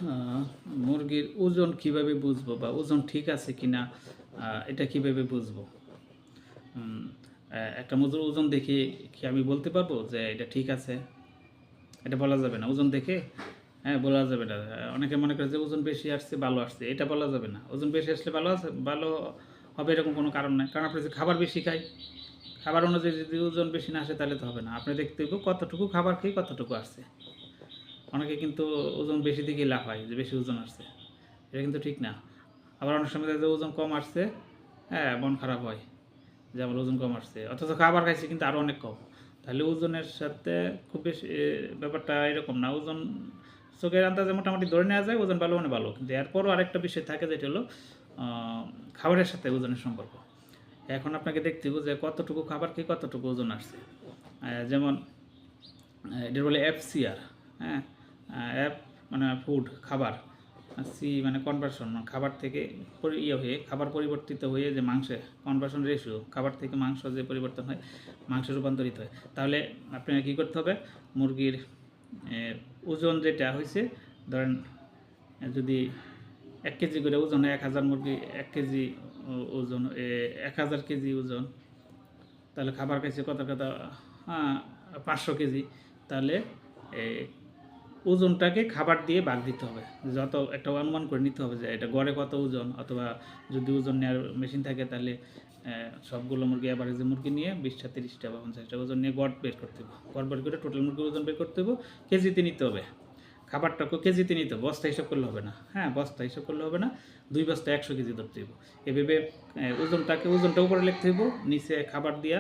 আহ, মুরগির ওজন কিভাবে বুঝবো বা ওজন ঠিক আছে কিনা, এটা কিভাবে বুঝবো? উম, একটা মুরগির ওজন দেখে কি আমি বলতে পারবো যে এটা ঠিক আছে? এটা বলা যাবে না ওজন দেখে। হ্যাঁ, বলা যাবে না। অনেকে মনে করে যে ওজন বেশি আসছে ভালো আসছে, এটা বলা যাবে না। ওজন বেশি আসলে ভালো আছে ভালো হবে এরকম কোনো কারণ নাই, কারণ আপনি যে খাবার বেশি খাই, খাবার অনুযায়ী যদি ওজন বেশি না আসে তাহলে তো হবে না। আপনি দেখতে হইব কতটুকু খাবার খেয়ে কতটুকু আসছে। অনেকে কিন্তু ওজন বেশি দিকেই লাফায় যে বেশি ওজন আসছে, এটা কিন্তু ঠিক না। আবার অনেক সময় যে ওজন কম আসছে, হ্যাঁ, মন খারাপ হয় যে আমার ওজন কম আসছে, অথচ খাবার খাইছি কিন্তু আরও অনেক কম। তাহলে ওজনের সাথে খুব বেশি ব্যাপারটা এরকম না। ওজন চোখের আন্দাজে মোটামুটি ধরে নেওয়া যায় ওজন ভালো মানে ভালো, কিন্তু এরপরও আরেকটা বিষয় থাকে যেটা হলো খাবারের সাথে ওজনের সম্পর্ক। এখন আপনাকে দেখতে হবে যে কতটুকু খাবার খেয়ে কতটুকু ওজন আসছে। যেমন এটা বলে এফসিআর। হ্যাঁ, অ্যাপ মানে ফুড খাবার, সি মানে কনভার্সন, মানে খাবার থেকে ইয়ে হয়ে খাবার পরিবর্তিত হয়ে যে মাংসে কনভার্সন রেশিও, খাবার থেকে মাংস যে পরিবর্তন হয়, মাংসে রূপান্তরিত হয়। তাহলে আপনাকে কী করতে হবে? মুরগির ওজন যেটা হয়েছে, ধরেন যদি 1 কেজি করে ওজন হয়, 1000 মুরগি 1 কেজি ওজন, 1000 কেজি ওজন, তাহলে খাবার খাইছে কত কত, 500 কেজি। তাহলে ওজনটাকে খাবার দিয়ে ভাগ দিতে হবে। যত একটা অনুমান করে নিতে হবে যে এটা গড়ে কত ওজন, অথবা যদি ওজন নেওয়ার মেশিন থাকে তাহলে সবগুলো মুরগি যে মুরগি নিয়ে 20টা 30টা বা 50টা ওজন নিয়ে গড় বের করতে হবে। গড় বের করে টোটাল মুরগির ওজন বের করতে হবে। কেজিতে নিতে হবে খাবারটাকে, কেজিতে নিতে হবে, বস্তা হিসাব করলে হবে না। হ্যাঁ, বস্তা হিসাব করলে হবে না, 2 বস্তা 100 কেজি ধরতে হইব। এভাবে ওজনটা উপরে লিখতে হইব, নিচে খাবার দিয়া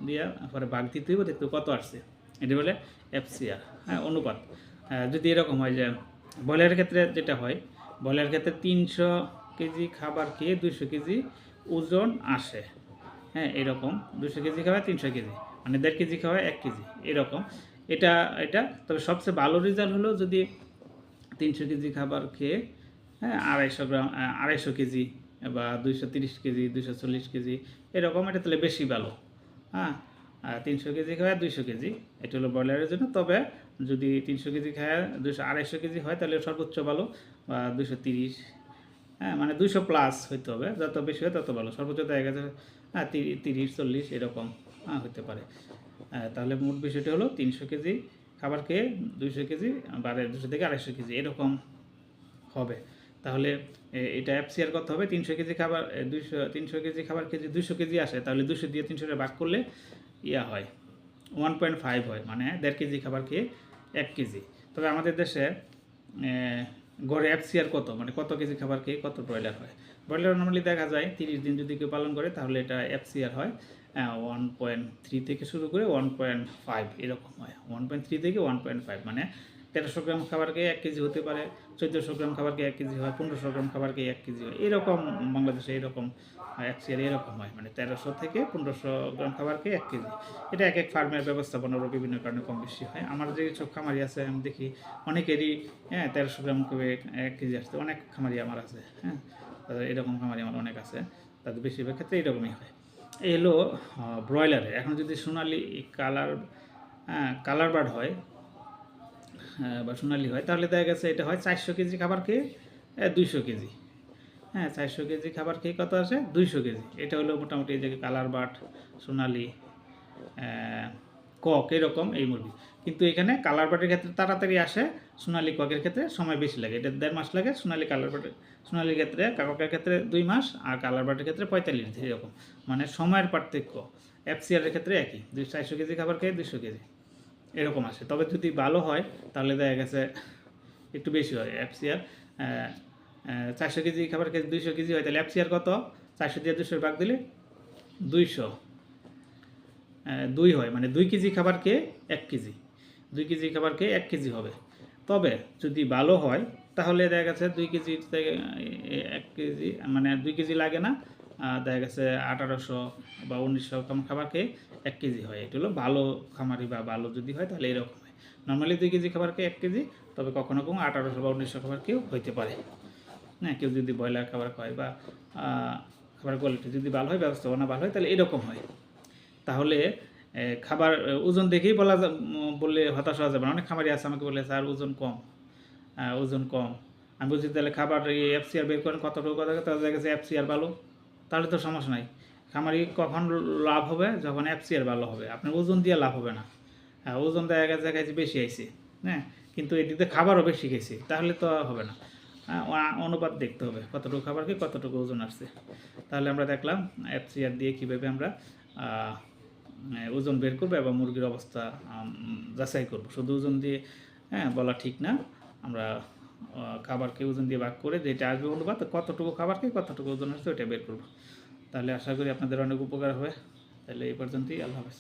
দিয়া পরে ভাগ দিতে হইব, দেখতে কত আসছে। এটি বলে এফসিআর। হ্যাঁ, অনুপাত। যদি এরকম হয় যে ব্রয়লারের ক্ষেত্রে যেটা হয়, ব্রয়লারের ক্ষেত্রে 300 কেজি খাবার খেয়ে 200 কেজি ওজন আসে। হ্যাঁ, এরকম 200 কেজি খাওয়ায় 300 কেজি, মানে 1.5 কেজি খাওয়ায় 1 কেজি, এরকম। এটা এটা তবে সবচেয়ে ভালো রেজাল্ট হলো যদি 300 কেজি খাবার খেয়ে, হ্যাঁ, 250 গ্রাম, 250 কেজি বা 230 কেজি, 240 কেজি, এরকম, এটা তাহলে বেশি ভালো। হ্যাঁ, 300 কেজি খায় 200 কেজি, এটা হলো ব্রয়লারের জন্য। তবে যদি 300 কেজি খায় 200 250 কেজি হয় তাহলে সর্বোচ্চ ভালো, বা 230, হ্যাঁ, মানে 200+ হইতে হবে, যত বেশি হয় তত ভালো। সর্বোচ্চ দেখা গেছে 30 40 এরকম, হ্যাঁ, হতে পারে। তাহলে মোট বিষয়টি হলো 300 কেজি খাবার খেয়ে 200 কেজি, বা 200 থেকে 250 কেজি এরকম হবে। তাহলে এটা এফসিআর করতে হবে। 300 কেজি খাবার 300 কেজি খাবার কেজি 200 কেজি আসে, তাহলে 200 দিয়ে 300 ভাগ করলে ইয়া হয় 1.5 হয়, মানে 1.5 কেজি খাবার খেয়ে 1 কেজি। তবে আমাদের দেশে গড়ে এফসিআর কত, মানে কত কেজি খাবার খেয়ে কত ব্রয়লার হয়। ব্রয়লার নর্মালি দেখা যায় 30 দিন যদি কেউ পালন করে তাহলে এটা এফসিআর হয় 1.3 থেকে শুরু করে 1.5 এরকম হয়। 1.3 থেকে 1.5 মানে 1300 গ্রাম খাবারকে 1 কেজি হতে পারে, 1400 গ্রাম খাবারকে 1 কেজি হয়, 1500 গ্রাম খাবারকে 1 কেজি হয়, এরকম। বাংলাদেশে এরকম এফসিআর এরকম হয়, মানে 1300 থেকে 1500 গ্রাম খাবারকে 1 কেজি। এটা এক এক ফার্মের ব্যবস্থাপনারও বিভিন্ন কারণে কম বেশি হয়। আমার যে সব খামারি আছে আমি দেখি অনেকেরই, হ্যাঁ, 1300 গ্রাম করে 1 কেজি আসছে, অনেক খামারি আমার আছে। হ্যাঁ, এরকম খামারি আমার অনেক আছে, তাদের বেশিরভাগ ক্ষেত্রে এরকমই হয়। এই হলো ব্রয়লারে। এখন যদি সোনালি কালার, হ্যাঁ, কালার বার্ড হয়, বা সোনালি হয়, তাহলে দেখা গেছে এটা হয় 400 কেজি খাবার খেয়ে 200 কেজি। হ্যাঁ, 400 কেজি খাবার খেয়ে কত আসে 200 কেজি। এটা হলো মোটামুটি এই যে কালার বাট, সোনালি, কক, এরকম এই মুরগি। কিন্তু এখানে কালার বাটের ক্ষেত্রে তাড়াতাড়ি আসে, সোনালি ককের ক্ষেত্রে সময় বেশি লাগে, এটা 1.5 মাস লাগে। কালার বাটের সোনালির ক্ষেত্রে, ককের ক্ষেত্রে 2 মাস, আর কালার বাটের ক্ষেত্রে 45 দিন, এরকম। মানে সময়ের পার্থক্য। এফসিআরের ক্ষেত্রে একই, 400 কেজি খাবার খেয়ে 200 কেজি এরকম আসে। তবে যদি ভালো হয় তাহলে দেখা গেছে একটু বেশি হয় এফসিআর। 400 কেজি খাবার খেয়ে 200 কেজি হয়, তাহলে এফসিআর কত? 400 দিয়ে 200 ভাগ দিলে 200, 2 হয়, মানে 2 কেজি খাবার খেয়ে 1 কেজি। 2 কেজি খাবার খেয়ে 1 কেজি হবে। তবে যদি ভালো হয় তাহলে দেখা গেছে 2 কেজি থেকে 1 কেজি, মানে 2 কেজি লাগে না, দেখা গেছে 1800 বা 1900 খাবার খেয়ে 1 কেজি হয়। এটা হলো ভালো খামারি বা ভালো যদি হয় তাহলে এরকম হয়। নর্মালি 2 কেজি খাবার খেয়ে 1 কেজি, তবে কখনো কখনো 1800 বা 1900 খাবার খেয়েও হইতে পারে। হ্যাঁ, কেউ যদি ব্রয়লার খাবার খায় বা খাবার কোয়ালিটি যদি ভালো হয়, ব্যবস্থাপনা ভালো হয়, তাহলে এরকম হয়। তাহলে খাবার ওজন দেখেই বললে হতাশ হওয়া যাবে না। অনেক খামারি আছে আমাকে বলে, স্যার ওজন কম, ওজন কম, আমি বলছি তাহলে খাবার এই এফসিআর বের করেন কতটুকু কথা তাহলে দেখা গেছে এফসিআর ভালো, তাহলে তো সমস্যা নাই। খামারি কখন লাভ হবে, যখন এফসিআর ভালো হবে, আপনার ওজন দিয়ে লাভ হবে না। হ্যাঁ, ওজন দেখা গেছে বেশি আইছে, হ্যাঁ, কিন্তু এটিতে খাবারও বেশি খেয়েছি, তাহলে তো হবে না। হ্যাঁ, অনুপাত দেখতে হবে কতটুকু খাবার খেয়ে কতটুকু ওজন আসছে। তাহলে আমরা দেখলাম এফসিআর দিয়ে কীভাবে আমরা ওজন বের করবো এবং মুরগির অবস্থা যাচাই করবো। শুধু ওজন দিয়ে বলা ঠিক না, আমরা খাবারকে ওজন দিয়ে ভাগ করে যেটা আসবে অনুপাত কতটুকু খাবার খেয়ে কতটুকু ওজন আসছে ওইটা বের করবো। তাহলে আশা করি আপনাদের অনেক উপকার হবে। তাহলে এই পর্যন্তই, আল্লাহ হাফেজ।